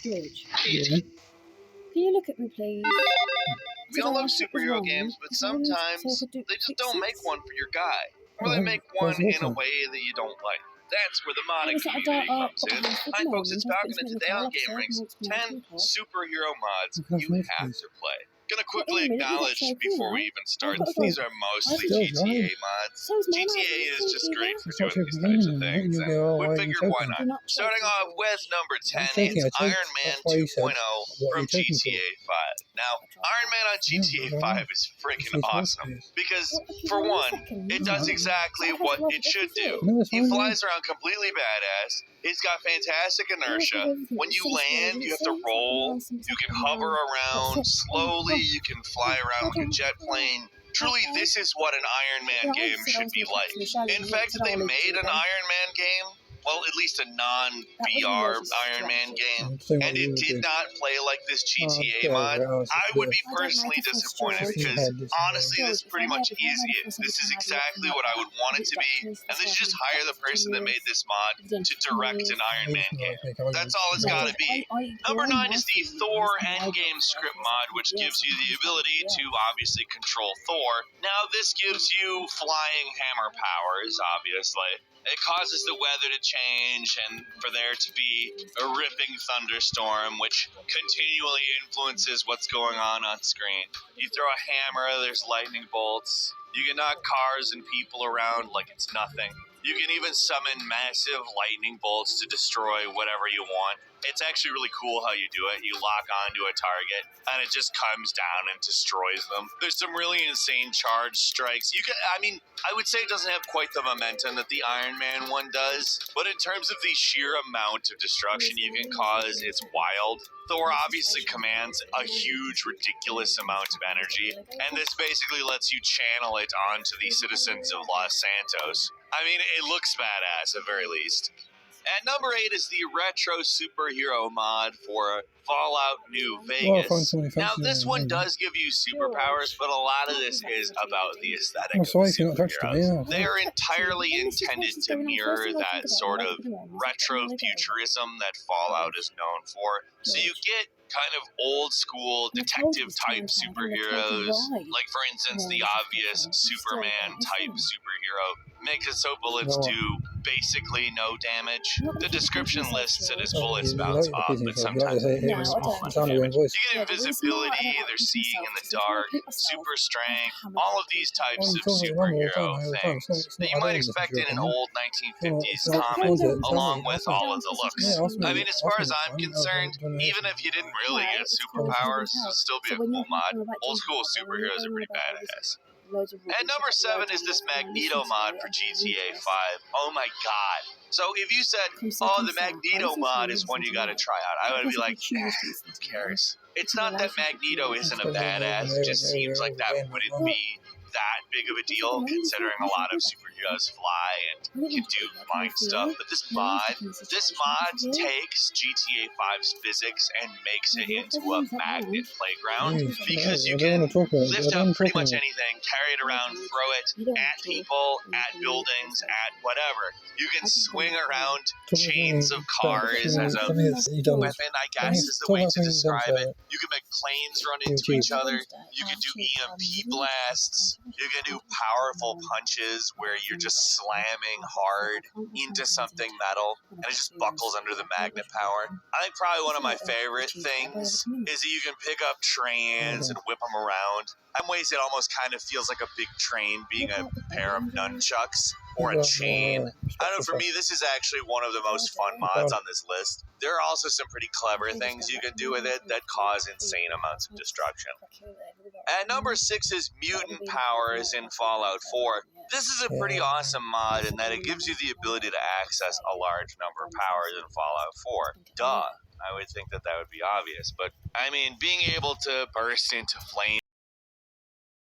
George, Yeah. can you look at me, please? We all love superhero games, but sometimes they just don't make one for your guy. Or they make one in a way that you don't like. That's where the modding community comes in. I'm folks, it's Falcon, and today on Game Rings, 10 superhero mods you have to play. Gonna quickly acknowledge before we even start that these are mostly GTA mods. GTA is just great for doing these types of things, and we figured why not. Starting off with number 10, it's Iron Man 2.0 from GTA 5. Now, Iron Man on GTA 5 is freaking awesome, because, for one, it does exactly what it should do. He flies around completely badass. He's got fantastic inertia. When you land, you have to roll. You can hover around slowly. You can fly around like a jet plane. Truly, this is what an Iron Man game should be like. In fact, they made an Iron Man game. Well, at least a non-VR Iron Man game, and it did not play like this GTA mod. I would be personally disappointed because, honestly, this pretty much is it. This is exactly what I would want it to be, and they should just hire the person that made this mod to direct an Iron Man game. That's all it's gotta be. Number 9 is the Thor Endgame script mod, which gives you the ability to obviously control Thor. Now, this gives you flying hammer powers, obviously. It causes the weather to change and for there to be a ripping thunderstorm, which continually influences what's going on screen. You throw a hammer, there's lightning bolts. You can knock cars and people around like it's nothing. You can even summon massive lightning bolts to destroy whatever you want. It's actually really cool how you do it. You lock onto a target, and it just comes down and destroys them. There's some really insane charge strikes. I would say it doesn't have quite the momentum that the Iron Man one does, but in terms of the sheer amount of destruction you can cause, it's wild. Thor obviously commands a huge, ridiculous amount of energy, and this basically lets you channel it onto the citizens of Los Santos. It looks badass at very least. At number 8 is the retro superhero mod for Fallout New Vegas. Now, this one does give you superpowers, but a lot of this is about the aesthetic of superheroes. They are entirely intended to mirror that sort of retro futurism that Fallout is known for. So you get kind of old school detective type superheroes, like for instance the obvious Superman type superhero, makes it so bullets do basically no damage. The description lists it as bullets bounce off, but sometimes they do a small amount of damage. You get invisibility, they're seeing in the dark, super strength, all of these types of superhero things that you might expect in an old 1950s comic, along with all of the looks. As far as I'm concerned, even if you didn't really get superpowers, it'll still be a cool mod. Old school superheroes are pretty badass. And number 7 is this Magneto mod for GTA 5. Oh my god. So if you said, the Magneto mod is one you gotta try out, I would be like, who cares? It's not that Magneto isn't a badass, it just seems like that wouldn't be that big of a deal, considering a lot of superheroes fly and can do flying stuff. But this mod takes GTA 5's physics and makes it into a magnet playground, because you can lift up pretty much anything, carry it around, throw it at people, at buildings, at whatever. You can swing around chains of cars as a weapon, I guess is the way to describe it. You can make planes run into each other. You can do EMP blasts. You can do powerful punches where you're just slamming hard into something metal and it just buckles under the magnet power. I think probably one of my favorite things is that you can pick up trains and whip them around. In ways it almost kind of feels like a big train being a pair of nunchucks or a chain. I don't know, for me this is actually one of the most fun mods on this list. There are also some pretty clever things you can do with it that cause insane amounts of destruction. At number 6 is mutant powers in Fallout 4. This is a pretty awesome mod in that it gives you the ability to access a large number of powers in Fallout 4. Duh. I would think that would be obvious, but being able to burst into flames